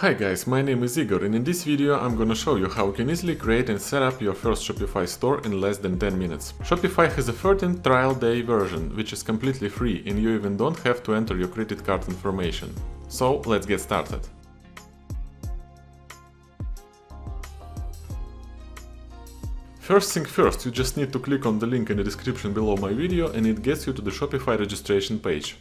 Hi guys, my name is Igor, and in this video I'm gonna show you how you can easily create and set up your first Shopify store in less than 10 minutes. Shopify has a 13th trial day version, which is completely free and you even don't have to enter your credit card information. So let's get started. First thing first, you just need to click on the link in the description below my video and it gets you to the Shopify registration page.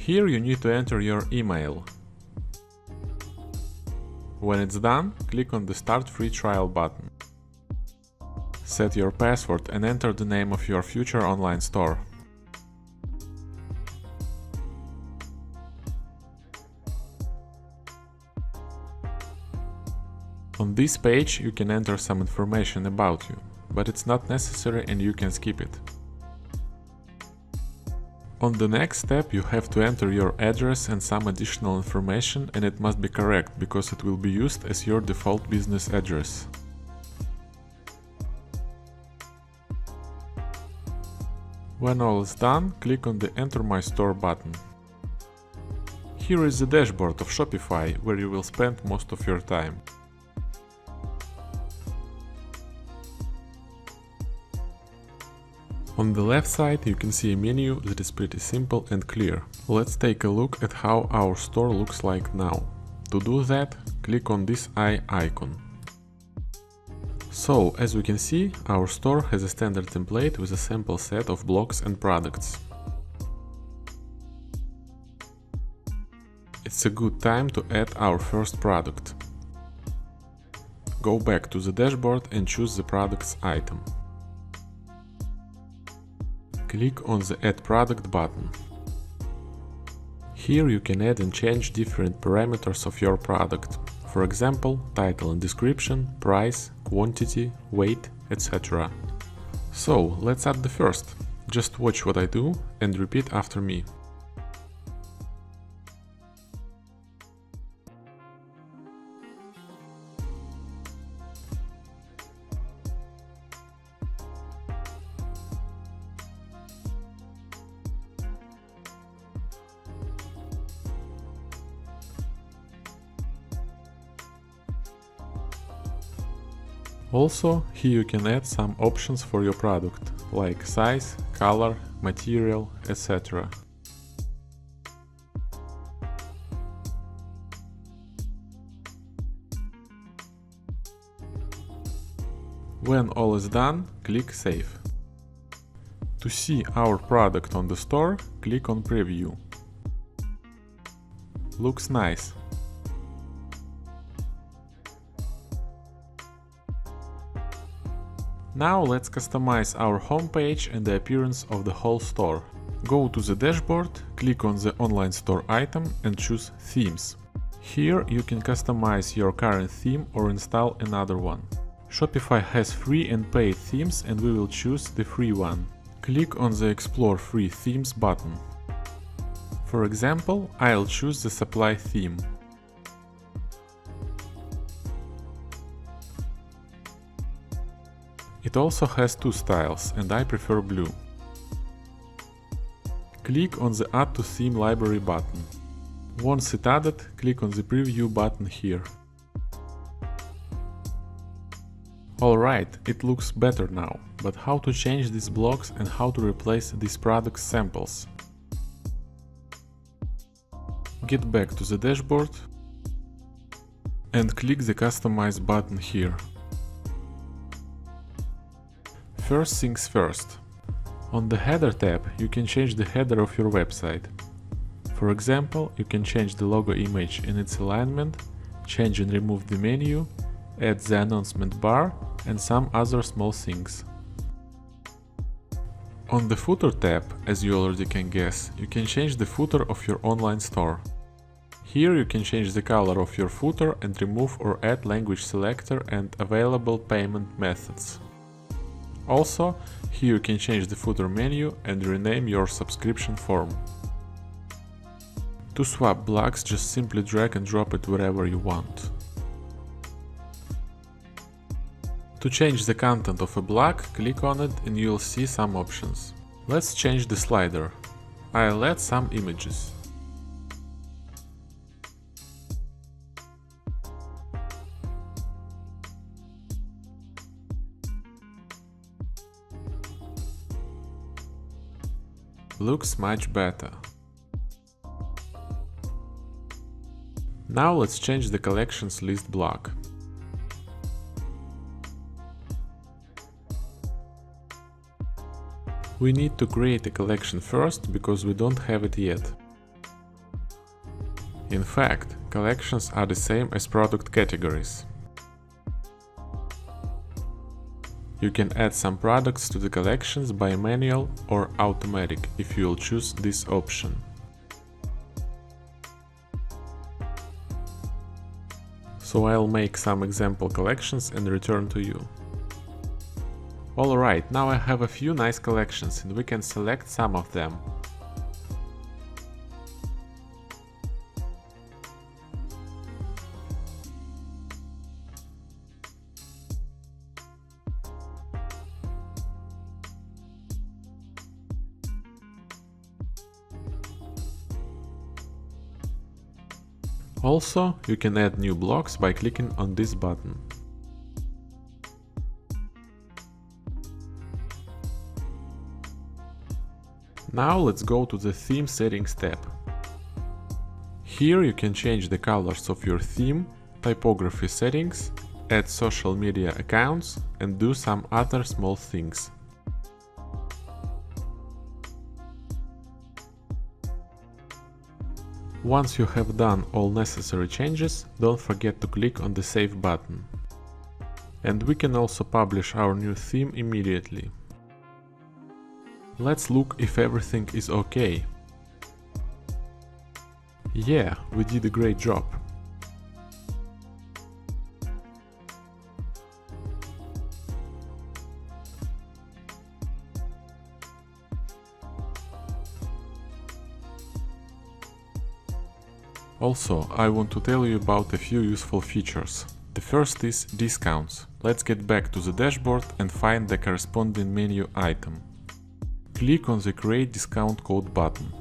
Here you need to enter your email. When it's done, click on the Start Free Trial button. Set your password and enter the name of your future online store. On this page you can enter some information about you, but it's not necessary and you can skip it. On the next step you have to enter your address and some additional information, and it must be correct because it will be used as your default business address. When all is done, click on the Enter My Store button. Here is the dashboard of Shopify where you will spend most of your time. On the left side you can see a menu that is pretty simple and clear. Let's take a look at how our store looks like now. To do that, click on this eye icon. So, as we can see, our store has a standard template with a sample set of blocks and products. It's a good time to add our first product. Go back to the dashboard and choose the products item. Click on the Add Product button. Here you can add and change different parameters of your product. For example, title and description, price, quantity, weight, etc. So let's add the first. Just watch what I do and repeat after me. Also, here you can add some options for your product, like size, color, material, etc. When all is done, click Save. To see our product on the store, click on Preview. Looks nice. Now let's customize our homepage and the appearance of the whole store. Go to the dashboard, click on the online store item and choose Themes. Here you can customize your current theme or install another one. Shopify has free and paid themes and we will choose the free one. Click on the Explore Free Themes button. For example, I'll choose the Supply theme. It also has two styles and I prefer blue. Click on the Add to Theme Library button. Once it added, click on the Preview button here. Alright, it looks better now, but how to change these blocks and how to replace these product samples? Get back to the dashboard and click the Customize button here. First things first. On the Header tab you can change the header of your website. For example, you can change the logo image in its alignment, change and remove the menu, add the announcement bar and some other small things. On the Footer tab, as you already can guess, you can change the footer of your online store. Here you can change the color of your footer and remove or add language selector and available payment methods. Also, here you can change the footer menu and rename your subscription form. To swap blocks, just simply drag and drop it wherever you want. To change the content of a block, click on it and you'll see some options. Let's change the slider. I'll add some images. Looks much better. Now let's change the collections list block. We need to create a collection first because we don't have it yet. In fact, collections are the same as product categories. You can add some products to the collections by manual or automatic if you'll choose this option. So I'll make some example collections and return to you. Alright, now I have a few nice collections and we can select some of them. Also, you can add new blocks by clicking on this button. Now let's go to the theme settings tab. Here you can change the colors of your theme, typography settings, add social media accounts and do some other small things. Once you have done all necessary changes, don't forget to click on the Save button. And we can also publish our new theme immediately. Let's look if everything is okay. Yeah, we did a great job. Also, I want to tell you about a few useful features. The first is discounts. Let's get back to the dashboard and find the corresponding menu item. Click on the Create Discount Code button.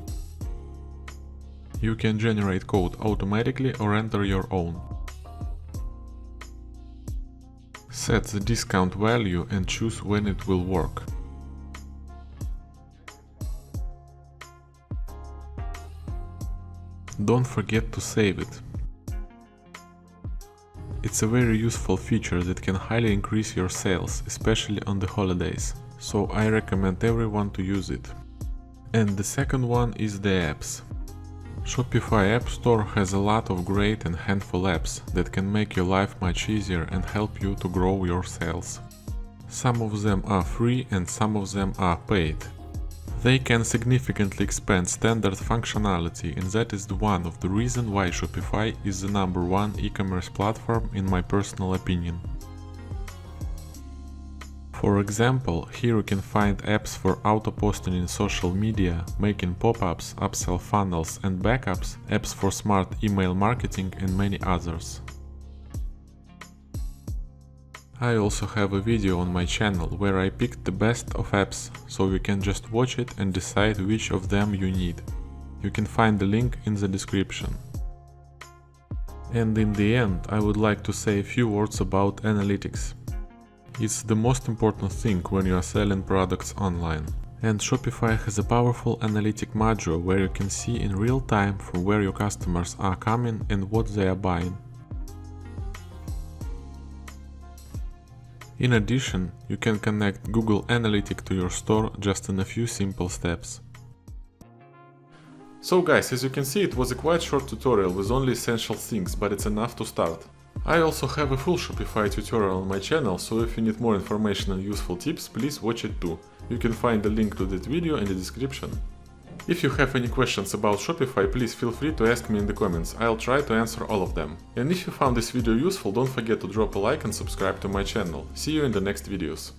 You can generate code automatically or enter your own. Set the discount value and choose when it will work. Don't forget to save it. It's a very useful feature that can highly increase your sales, especially on the holidays, so I recommend everyone to use it. And the second one is the apps. Shopify App Store has a lot of great and handful apps that can make your life much easier and help you to grow your sales. Some of them are free and some of them are paid. They can significantly expand standard functionality, and that is one of the reasons why Shopify is the #1 e-commerce platform in my personal opinion. For example, here you can find apps for auto-posting in social media, making pop-ups, upsell funnels and backups, apps for smart email marketing and many others. I also have a video on my channel where I picked the best of apps, so you can just watch it and decide which of them you need. You can find the link in the description. And in the end, I would like to say a few words about analytics. It's the most important thing when you are selling products online. And Shopify has a powerful analytic module where you can see in real time from where your customers are coming and what they are buying. In addition, you can connect Google Analytics to your store just in a few simple steps. So guys, as you can see, it was a quite short tutorial with only essential things, but it's enough to start. I also have a full Shopify tutorial on my channel, so if you need more information and useful tips, please watch it too. You can find the link to that video in the description. If you have any questions about Shopify, please feel free to ask me in the comments, I'll try to answer all of them. And if you found this video useful, don't forget to drop a like and subscribe to my channel. See you in the next videos.